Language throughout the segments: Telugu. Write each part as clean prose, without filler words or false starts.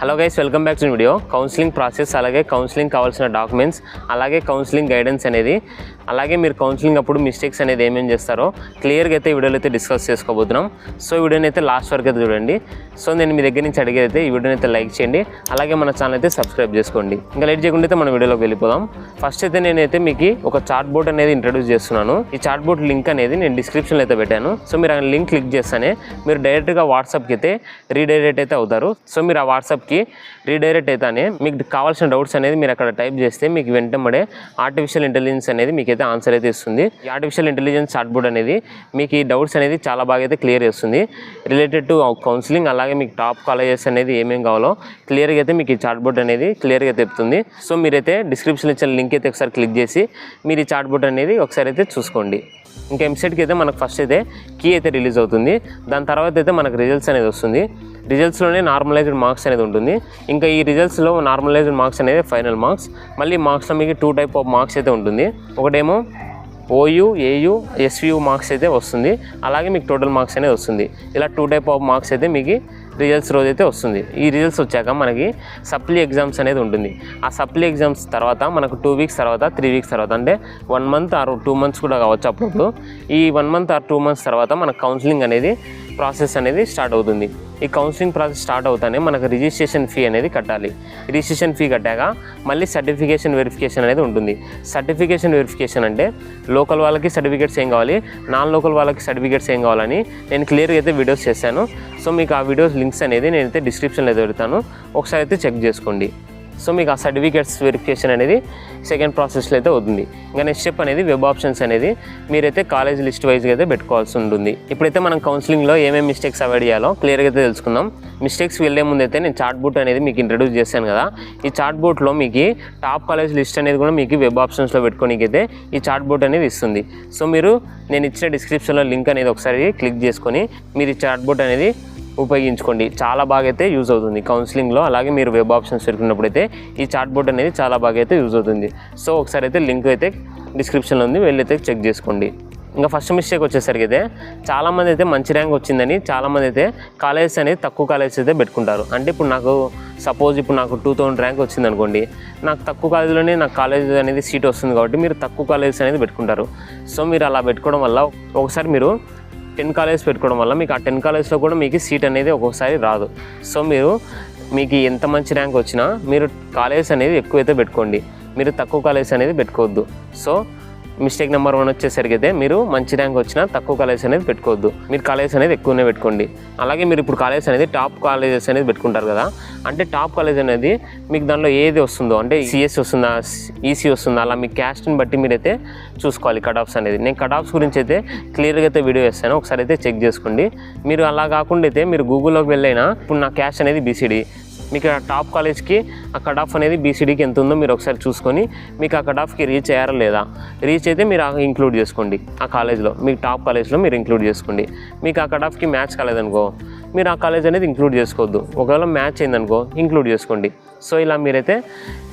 Hello guys, welcome back to video. Counselling process, అలాగే కౌన్సిలింగ్ కావాల్సిన డాక్యుమెంట్స్, అలాగే కౌన్సిలింగ్ గైడెన్స్ అనేది, అలాగే మీరు కౌన్సిలింగ్ అప్పుడు మిస్టేక్స్ అనేది ఏమేమి చేస్తారో క్లియర్గా అయితే ఈ వీడియోలో అయితే డిస్కస్ చేసుకోబోతున్నాం. సో ఈ వీడియోని అయితే లాస్ట్ వరకు అయితే చూడండి. సో నేను మీ దగ్గర నుంచి అడిగేదైతే ఈ వీడియోని అయితే లైక్ చేయండి, అలాగే మన ఛానల్ అయితే సబ్స్క్రైబ్ చేసుకోండి. ఇంకా లేట్ చేయకుండా అయితే మన వీడియోలోకి వెళ్ళిపోదాం. ఫస్ట్ అయితే నేనైతే మీకు ఒక చార్ట్ బోర్డ్ అనేది ఇంట్రడ్యూస్ చేస్తున్నాను. ఈ చార్ట్ బోర్డ్ లింక్ అనేది నేను డిస్క్రిప్షన్లో అయితే పెట్టాను. సో మీరు ఆ లింక్ క్లిక్ చేస్తానే మీరు డైరెక్ట్గా వాట్సాప్కి అయితే రీడైరెక్ట్ అయితే అవుతారు. సో మీరు ఆ వాట్సాప్కి రీడైరెక్ట్ అయితేనే మీకు కావాల్సిన డౌట్స్ అనేది మీరు అక్కడ టైప్ చేస్తే మీకు వెంటనే ఆర్టిఫిషియల్ ఇంటెలిజెన్స్ అనేది మీకు అయితే ఆన్సర్ అయితే ఇస్తుంది. ఈ ఆర్టిఫిషియల్ ఇంటెలిజెన్స్ చార్ట్ బోర్డ్ అనేది మీకు ఈ డౌట్స్ అనేది చాలా బాగా అయితే క్లియర్ చేస్తుంది. రిలేటెడ్ టు కౌన్సిలింగ్, అలాగే మీకు టాప్ కాలేజెస్ అనేది ఏమేమి కావాలో క్లియర్గా అయితే మీకు ఈ చార్ట్ బోర్డ్ అనేది క్లియర్గా చెప్తుంది. సో మీరైతే డిస్క్రిప్షన్లో ఇచ్చిన లింక్ అయితే ఒకసారి క్లిక్ చేసి మీరు ఈ చార్ట్ బోర్డ్ అనేది ఒకసారి అయితే చూసుకోండి. ఇంకా ఎంసెట్కి అయితే మనకు ఫస్ట్ అయితే కీ అయితే రిలీజ్ అవుతుంది. దాని తర్వాత అయితే మనకు రిజల్ట్స్ అనేది వస్తుంది. రిజల్ట్స్లోనే నార్మలైజ్డ్ మార్క్స్ అనేది ఉంటుంది. ఇంకా ఈ రిజల్ట్స్లో నార్మలైజ్డ్ మార్క్స్ అనేది ఫైనల్ మార్క్స్. మళ్ళీ మార్క్స్లో మీకు 2 టైప్ ఆఫ్ మార్క్స్ అయితే ఉంటుంది. ఒకటేమో ఓయూ, ఏయూ, ఎస్యూ మార్క్స్ అయితే వస్తుంది. అలాగే మీకు టోటల్ మార్క్స్ అనేది వస్తుంది. ఇలా 2 టైప్ ఆఫ్ మార్క్స్ అయితే మీకు రిజల్ట్స్ రోజు అయితే వస్తుంది. ఈ రిజల్ట్స్ వచ్చాక మనకి సప్లీ ఎగ్జామ్స్ అనేది ఉంటుంది. ఆ సప్లీ ఎగ్జామ్స్ తర్వాత మనకు 2 వీక్స్ తర్వాత, 3 వీక్స్ తర్వాత, అంటే 1 మంత్ ఆర్ 2 మంత్స్ కూడా కావచ్చు అప్పుడు. ఈ 1 మంత్ ఆర్ 2 మంత్స్ తర్వాత మనకు కౌన్సిలింగ్ అనేది ప్రాసెస్ అనేది స్టార్ట్ అవుతుంది. ఈ కౌన్సిలింగ్ ప్రాసెస్ స్టార్ట్ అవుతానే మనకు రిజిస్ట్రేషన్ ఫీ అనేది కట్టాలి. రిజిస్ట్రేషన్ ఫీ కట్టాక మళ్ళీ సర్టిఫికేషన్ వెరిఫికేషన్ అనేది ఉంటుంది. సర్టిఫికేషన్ వెరిఫికేషన్ అంటే లోకల్ వాళ్ళకి సర్టిఫికేట్స్ ఏం కావాలి, నాన్ లోకల్ వాళ్ళకి సర్టిఫికేట్స్ ఏం కావాలని నేను క్లియర్గా అయితే వీడియోస్ చేశాను. సో మీకు ఆ వీడియోస్ లింక్స్ అనేది నేనైతే డిస్క్రిప్షన్లో పెడతాను, ఒకసారి అయితే చెక్ చేసుకోండి. సో మీకు ఆ సర్టిఫికేట్స్ వెరిఫికేషన్ అనేది సెకండ్ ప్రాసెస్లో అయితే అవుతుంది. ఇంకా నెక్స్ట్ స్టెప్ అనేది వెబ్ ఆప్షన్స్ అనేది మీరైతే కాలేజ్ లిస్ట్ వైజ్గా అయితే పెట్టుకోవాల్సి ఉంటుంది. ఇప్పుడైతే మనం కౌన్సిలింగ్లో ఏమేమి మిస్టేక్స్ అవాయిడ్ చేయాలో క్లియర్గా అయితే తెలుసుకుందాం. మిస్టేక్స్ వెళ్ళే ముందు అయితే నేను చార్ట్ బోర్డ్ అనేది మీకు ఇంట్రడ్యూస్ చేశాను కదా. ఈ చార్ట్ బోర్డ్లో మీకు టాప్ కాలేజ్ లిస్ట్ అనేది కూడా మీకు వెబ్ ఆప్షన్స్లో పెట్టుకోనికి అయితే ఈ చార్ట్ బోర్డ్ అనేది ఇస్తుంది. సో మీరు నేను ఇచ్చిన డిస్క్రిప్షన్లో లింక్ అనేది ఒకసారి క్లిక్ చేసుకొని మీరు ఈ చార్ట్ బోర్డ్ అనేది ఉపయోగించుకోండి. చాలా బాగా అయితే యూజ్ అవుతుంది కౌన్సిలింగ్లో. అలాగే మీరు వెబ్ ఆప్షన్స్ పెట్టుకున్నప్పుడు అయితే ఈ చార్ట్ బోర్డ్ అనేది చాలా బాగా అయితే యూజ్ అవుతుంది. సో ఒకసారి అయితే లింక్ అయితే డిస్క్రిప్షన్లో ఉంది, వెళ్ళైతే చెక్ చేసుకోండి. ఇంకా ఫస్ట్ మిస్టేక్ వచ్చేసరికి అయితే చాలామంది అయితే మంచి ర్యాంక్ వచ్చిందని చాలామంది అయితే కాలేజెస్ అనేది తక్కువ కాలేజెస్ అయితే పెట్టుకుంటారు. అంటే ఇప్పుడు నాకు సపోజ్ ఇప్పుడు నాకు 2000 ర్యాంక్ వచ్చింది అనుకోండి, నాకు తక్కువ కాలేజీలోనే నాకు కాలేజ్ అనేది సీట్ వస్తుంది కాబట్టి మీరు తక్కువ కాలేజెస్ అనేది పెట్టుకుంటారు. సో మీరు అలా పెట్టుకోవడం వల్ల ఒకసారి మీరు 10 కాలేజెస్ పెట్టుకోవడం వల్ల మీకు ఆ 10 కాలేజ్లో కూడా మీకు సీట్ అనేది ఒక్కొక్కసారి రాదు. సో మీకు ఎంత మంచి ర్యాంక్ వచ్చినా మీరు కాలేజెస్ అనేది ఎక్కువైతే పెట్టుకోండి, మీరు తక్కువ కాలేజెస్ అనేది పెట్టుకోవద్దు. సో మిస్టేక్ నెంబర్ 1 వచ్చేసరికి అయితే మీరు మంచి ర్యాంక్ వచ్చినా తక్కువ కాలేజెస్ అనేది పెట్టుకోవద్దు, మీరు కాలేజెస్ అనేది ఎక్కువనే పెట్టుకోండి. అలాగే మీరు ఇప్పుడు కాలేజెస్ అనేది టాప్ కాలేజెస్ అనేది పెట్టుకుంటారు కదా, అంటే టాప్ కాలేజ్ అనేది మీకు దానిలో ఏది వస్తుందో, అంటే సిఎస్ వస్తుందా, ఈసీ వస్తుందా, అలా మీ క్యాస్ట్ని బట్టి మీరైతే చూసుకోవాలి కట్ ఆఫ్స్ అనేది. నేను కట్ ఆఫ్స్ గురించి అయితే క్లియర్గా అయితే వీడియో చేస్తాను, ఒకసారి అయితే చెక్ చేసుకోండి. మీరు అలా కాకుండా అయితే మీరు గూగుల్లోకి వెళ్ళైనా ఇప్పుడు నా క్యాస్ట్ అనేది బీసీడీ, మీకు ఆ టాప్ కాలేజ్కి ఆ కట్ ఆఫ్ అనేది బీసీడీకి ఎంత ఉందో మీరు ఒకసారి చూసుకొని మీకు ఆ కట్ ఆఫ్కి రీచ్ అయ్యారా లేదా, రీచ్ అయితే మీరు ఇంక్లూడ్ చేసుకోండి ఆ కాలేజ్లో, మీకు టాప్ కాలేజ్లో మీరు ఇంక్లూడ్ చేసుకోండి. మీకు ఆ కట్ ఆఫ్కి మ్యాచ్ కాలేదనుకో మీరు ఆ కాలేజ్ అనేది ఇంక్లూడ్ చేసుకోవద్దు, ఒకవేళ మ్యాచ్ అయిందనుకో ఇంక్లూడ్ చేసుకోండి. సో ఇలా మీరైతే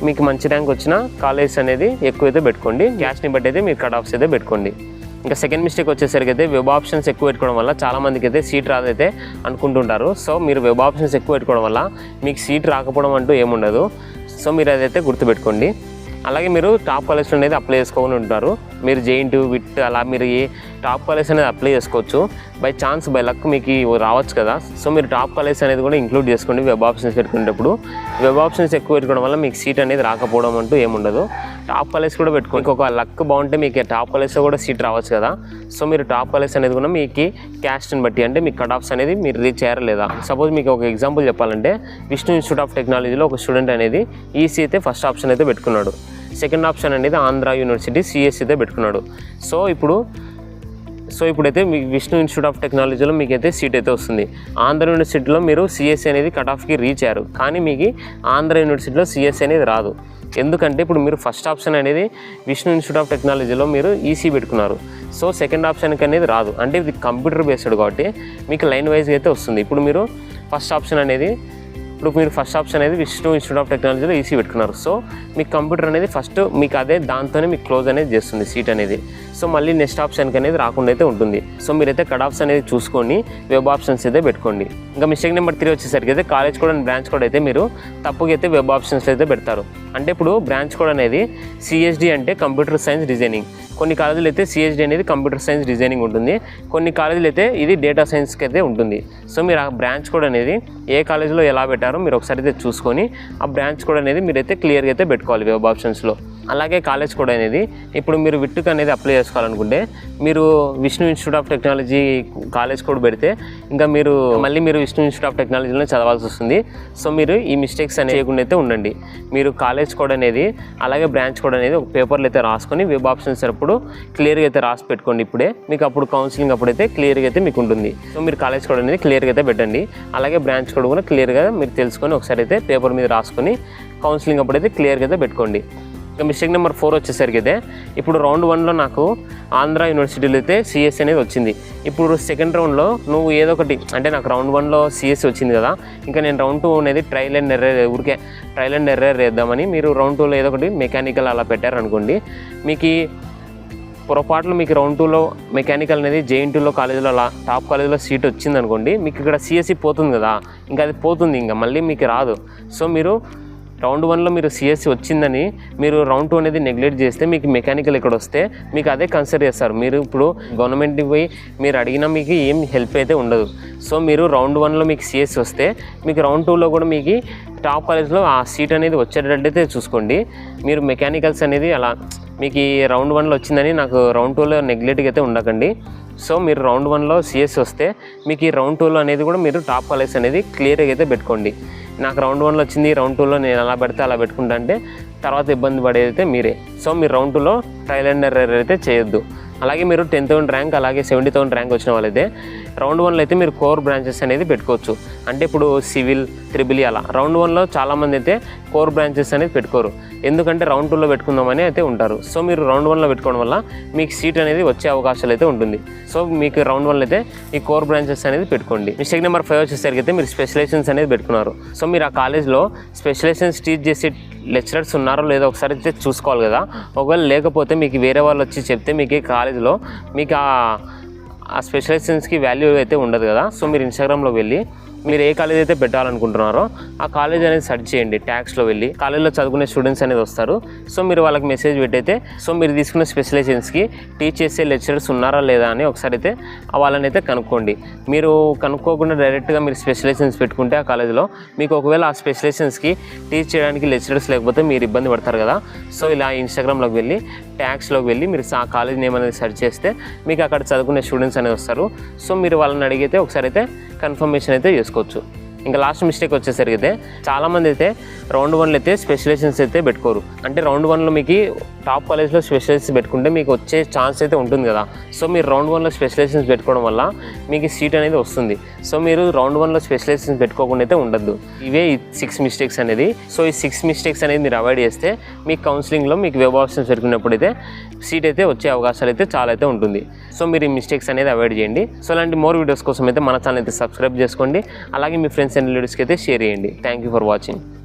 మీకు మంచి ర్యాంక్ వచ్చిన కాలేజ్ అనేది ఎక్కువైతే పెట్టుకోండి, క్యాష్ని బట్టి అయితే మీరు కట్ ఆఫ్స్ అయితే పెట్టుకోండి. ఇంకా సెకండ్ మిస్టేక్ వచ్చేసరికి అయితే వెబ్ ఆప్షన్స్ ఎక్కువ పెట్టుకోవడం వల్ల చాలామందికి అయితే సీట్ రాదైతే అనుకుంటుంటారు. సో మీరు వెబ్ ఆప్షన్స్ ఎక్కువ పెట్టుకోవడం వల్ల మీకు సీట్ రాకపోవడం అంటూ ఏముండదు. సో మీరు అదైతే గుర్తుపెట్టుకోండి. అలాగే మీరు టాప్ కాలేజ్ అనేది అప్లై చేసుకోని ఉంటారు, మీరు జెయింట్ విట్ అలా మీరు ఏ టాప్ కాలేజ్ అనేది అప్లై చేసుకోవచ్చు. బై ఛాన్స్ బై లక్ మీకు రావచ్చు కదా. సో మీరు టాప్ కాలేజ్ అనేది కూడా ఇంక్లూడ్ చేసుకోండి వెబ్ ఆప్షన్స్ పెట్టుకునేటప్పుడు. వెబ్ ఆప్షన్స్ ఎక్కువ పెట్టుకోవడం వల్ల మీకు సీట్ అనేది రాకపోవడం అంటూ ఏముండదు. టాప్ కాలేజ్ కూడా పెట్టుకోండి, ఒక లక్ బాగుంటే మీకు టాప్ కాలేజ్లో కూడా సీట్ రావచ్చు కదా. సో మీరు టాప్ కాలేజ్ అనేది కూడా మీకు క్యాస్ట్ని బట్టి, అంటే మీకు కట్ ఆఫ్స్ అనేది మీరు రీచ్ అయ్యారా లేదా. సపోజ్ మీకు ఒక ఎగ్జాంపుల్ చెప్పాలంటే విష్ణు ఇన్స్టిట్యూట్ ఆఫ్ టెక్నాలజీలో ఒక స్టూడెంట్ అనేది ఈసీ అయితే ఫస్ట్ ఆప్షన్ అయితే పెట్టుకున్నాడు, సెకండ్ ఆప్షన్ అనేది ఆంధ్ర యూనివర్సిటీ సిఎస్ అయితే పెట్టుకున్నాడు. సో ఇప్పుడైతే మీకు విష్ణు ఇన్స్టిట్యూట్ ఆఫ్ టెక్నాలజీలో మీకైతే సీట్ అయితే వస్తుంది. ఆంధ్ర యూనివర్సిటీలో మీరు సిఎస్సి అనేది కట్ ఆఫ్కి రీచ్ అయ్యారు, కానీ మీకు ఆంధ్ర యూనివర్సిటీలో సిఎస్సి అనేది రాదు. ఎందుకంటే ఇప్పుడు మీరు ఫస్ట్ ఆప్షన్ అనేది విష్ణు ఇన్స్టిట్యూట్ ఆఫ్ టెక్నాలజీలో మీరు ఈసీ పెట్టుకున్నారు. సో సెకండ్ ఆప్షన్కి అనేది రాదు, అంటే ఇది కంప్యూటర్ బేస్డ్ కాబట్టి మీకు లైన్ వైజ్గా అయితే వస్తుంది. ఇప్పుడు మీరు ఫస్ట్ ఆప్షన్ అనేది విష్ణు ఇన్స్టిట్యూట్ ఆఫ్ టెక్నాలజీలో ఈసీ పెట్టుకున్నారు. సో మీకు కంప్యూటర్ అనేది ఫస్ట్ మీకు అదే దాంతోనే మీకు క్లోజ్ అనేది చేస్తుంది సీట్ అనేది. సో మళ్ళీ నెక్స్ట్ ఆప్షన్కి అనేది రాకుండా అయితే ఉంటుంది. సో మీరైతే కట్ ఆఫ్స్ అనేది చూసుకొని వెబ్ ఆప్షన్స్ అయితే పెట్టుకోండి. ఇంకా మిస్టేక్ నెంబర్ 3 వచ్చేసరికి అయితే college code and branch code అయితే మీరు తప్పుగా అయితే వెబ్ ఆప్షన్స్ అయితే పెడతారు. అంటే ఇప్పుడు బ్రాంచ్ కోడ్ అనేది CSD అంటే కంప్యూటర్ సైన్స్ డిజైనింగ్. కొన్ని కాలేజీలు అయితే CSD అనేది కంప్యూటర్ సైన్స్ డిజైనింగ్ ఉంటుంది, కొన్ని కాలేజీలు అయితే ఇది డేటా సైన్స్కి అయితే ఉంటుంది. సో మీరు ఆ బ్రాంచ్ కోడ్ అనేది ఏ కాలేజీలో ఎలా పెట్టారో మీరు ఒకసారి అయితే చూసుకొని ఆ బ్రాంచ్ కోడ్ అనేది మీరైతే క్లియర్గా అయితే పెట్టుకోవాలి వెబ్ ఆప్షన్స్లో. అలాగే కాలేజ్ కోడ్ అనేది ఇప్పుడు మీరు విట్టుకు అనేది అప్లై చేసుకోవాలనుకుంటే మీరు Vishnu institute of technology college code పెడితే ఇంకా మీరు మళ్ళీ మీరు విష్ణు ఇన్స్టిట్యూట్ ఆఫ్ టెక్నాలజీలో చదవాల్సి వస్తుంది. సో మీరు ఈ మిస్టేక్స్ అనేది చేయకుండా అయితే ఉండండి. మీరు కాలేజ్ కోడ్ అనేది అలాగే బ్రాంచ్ కోడ్ అనేది ఒక పేపర్లో అయితే రాసుకొని వెబ్ ఆప్షన్స్ అప్పుడు క్లియర్గా అయితే రాసి పెట్టుకోండి. ఇప్పుడే మీకు అప్పుడు కౌన్సిలింగ్ అప్పుడైతే క్లియర్గా అయితే మీకు ఉంటుంది. సో మీరు కాలేజ్ కోడ్ అనేది క్లియర్గా అయితే పెట్టండి. అలాగే బ్రాంచ్ కోడ్ కూడా క్లియర్గా మీరు తెలుసుకొని ఒకసారి అయితే పేపర్ మీద రాసుకొని కౌన్సిలింగ్ అప్పుడైతే క్లియర్గా అయితే పెట్టుకోండి. ఇంకా మిస్టేక్ నెంబర్ 4 వచ్చేసరికి అయితే ఇప్పుడు రౌండ్ 1లో నాకు ఆంధ్ర యూనివర్సిటీలో అయితే CS అనేది వచ్చింది. ఇప్పుడు సెకండ్ రౌండ్లో నువ్వు ఏదో ఒకటి అంటే నాకు రౌండ్ 1లో CS వచ్చింది కదా, ఇంకా నేను రౌండ్ 2 అనేది ట్రయల్ అండ్ ఎర్రర్ వేద్దామని మీరు రౌండ్ 2లో ఏదో ఒకటి మెకానికల్ అలా పెట్టారనుకోండి, మీకు పొరపాట్లు మీకు రౌండ్ 2లో మెకానికల్ అనేది JNTలో కాలేజీలో అలా టాప్ కాలేజీలో సీట్ వచ్చింది అనుకోండి, మీకు ఇక్కడ CSE పోతుంది కదా, ఇంకా అది పోతుంది, ఇంకా మళ్ళీ మీకు రాదు. సో మీరు రౌండ్ 1లో మీరు CSE వచ్చిందని మీరు రౌండ్ 2 అనేది నెగ్లెక్ట్ చేస్తే మీకు మెకానికల్ ఇక్కడ వస్తే మీకు అదే కన్సిడర్ చేస్తారు. మీరు ఇప్పుడు గవర్నమెంట్కి పోయి మీరు అడిగినా మీకు ఏం హెల్ప్ అయితే ఉండదు. సో మీరు రౌండ్ 1లో మీకు CSE వస్తే మీకు రౌండ్ 2లో కూడా మీకు టాప్ కాలేజ్లో ఆ సీట్ అనేది వచ్చేటట్టయితే చూసుకోండి. మీరు మెకానికల్స్ అనేది అలా మీకు ఈ రౌండ్ 1లో వచ్చిందని నాకు రౌండ్ 2లో నెగ్లెక్ట్గా అయితే ఉండకండి. సో మీరు రౌండ్ 1లో CSE వస్తే మీకు ఈ రౌండ్ 2లో అనేది కూడా మీరు టాప్ కాలేజ్ అనేది క్లియర్గా అయితే పెట్టుకోండి. నాకు రౌండ్ 1లో వచ్చింది, రౌండ్ 2లో నేను అలా పెడితే అలా పెట్టుకుంటా అంటే తర్వాత ఇబ్బంది పడేది అయితే మీరే. సో మీరు రౌండ్ 2లో ట్రయల్ అండ్ ఎర్రర్ అయితే చేయొద్దు. అలాగే మీరు 10,000 ర్యాంక్ అలాగే 70,000 ర్యాంక్ వచ్చిన వాళ్ళైతే రౌండ్ 1లో అయితే మీరు కోర్ బ్రాంచెస్ అనేది పెట్టుకోవచ్చు. అంటే ఇప్పుడు సివిల్, ట్రిపుల్ అలా రౌండ్ 1లో చాలామంది అయితే కోర్ బ్రాంచెస్ అనేది పెట్టుకోరు, ఎందుకంటే రౌండ్ 2లో పెట్టుకుందామని అయితే ఉంటారు. సో మీరు రౌండ్ 1లో పెట్టుకోవడం వల్ల మీకు సీట్ అనేది వచ్చే అవకాశాలు అయితే ఉంటుంది. సో మీకు రౌండ్ 1లో అయితే ఈ కోర్ బ్రాంచెస్ అనేది పెట్టుకోండి. మిస్టేక్ నెంబర్ 5 వచ్చేసరికి అయితే మీరు స్పెషలైజేషన్స్ అనేది పెట్టుకున్నారు. సో మీరు ఆ కాలేజ్లో స్పెషలైజేషన్స్ టీచ్ చేసే లెక్చరర్స్ ఉన్నారో లేదో ఒకసారి అయితే చూసుకోవాలి కదా. ఒకవేళ లేకపోతే మీకు వేరే వాళ్ళు వచ్చి చెప్తే మీకు ఈ కాలేజ్లో మీకు ఆ స్పెషలైజేషన్స్కి వాల్యూ అయితే ఉండదు కదా. సో మీరు ఇన్స్టాగ్రామ్లో వెళ్ళి మీరు ఏ కాలేజ్ అయితే పెట్టాలనుకుంటున్నారో ఆ కాలేజ్ అనేది సెర్చ్ చేయండి. ట్యాగ్స్లో వెళ్ళి కాలేజ్లో చదువుకునే స్టూడెంట్స్ అనేది వస్తారు. సో మీరు వాళ్ళకి మెసేజ్ పెట్టయితే సో మీరు తీసుకున్న స్పెషలైజేషన్స్కి టీచ్ చేసే లెక్చరర్స్ ఉన్నారా లేదా అని ఒకసారి అయితే వాళ్ళని అయితే కనుక్కోండి. మీరు కనుక్కోకుండా డైరెక్ట్గా మీరు స్పెషలైజేషన్స్ పెట్టుకుంటే ఆ కాలేజ్లో మీకు ఒకవేళ ఆ స్పెషలైజేషన్స్కి టీచ్ చేయడానికి లెక్చరర్స్ లేకపోతే మీరు ఇబ్బంది పడతారు కదా. సో ఇలా ఇన్స్టాగ్రామ్లోకి వెళ్ళి ట్యాగ్స్లోకి వెళ్ళి మీరు ఆ కాలేజ్ నేమ్ అనేది సెర్చ్ చేస్తే మీకు అక్కడ చదువుకునే స్టూడెంట్స్ అనేది వస్తారు. సో మీరు వాళ్ళని అడిగితే ఒకసారి అయితే కన్ఫర్మేషన్ అయితే చేసుకోవచ్చు. ఇంకా లాస్ట్ మిస్టేక్ వచ్చేసరికి అయితే చాలామంది అయితే రౌండ్ 1లో అయితే స్పెషలైజేషన్స్ అయితే పెట్టుకోరు. అంటే రౌండ్ 1లో మీకు టాప్ కాలేజ్లో స్పెషలైజేషన్ పెట్టుకుంటే మీకు వచ్చే ఛాన్స్ అయితే ఉంటుంది కదా. సో మీరు రౌండ్ 1లో స్పెషలైజేషన్స్ పెట్టుకోవడం వల్ల మీకు సీట్ అనేది వస్తుంది. సో మీరు రౌండ్ 1లో స్పెషలైజేషన్స్ పెట్టుకోకుండా అయితే ఉండద్దు. ఇవే 6 మిస్టేక్స్ అనేది. సో ఈ 6 మిస్టేక్స్ అనేది మీరు అవాయిడ్ చేస్తే మీకు కౌన్సిలింగ్లో మీకు వెబ్ ఆప్షన్స్ పెట్టుకున్నప్పుడు అయితే సీట్ అయితే వచ్చే అవకాశాలు అయితే చాలా అయితే ఉంటుంది. సో మీరు ఈ మిస్టేక్స్ అనేది అవాయిడ్ చేయండి. సో అలాంటి మోర్ వీడియోస్ కోసం అయితే మన ఛానల్ అయితే సబ్స్క్రైబ్ చేసుకోండి. అలాగే మీ ఫ్రెండ్స్ అండ్ రిలేటివ్స్కి అయితే షేర్ చేయండి. Thank you for watching.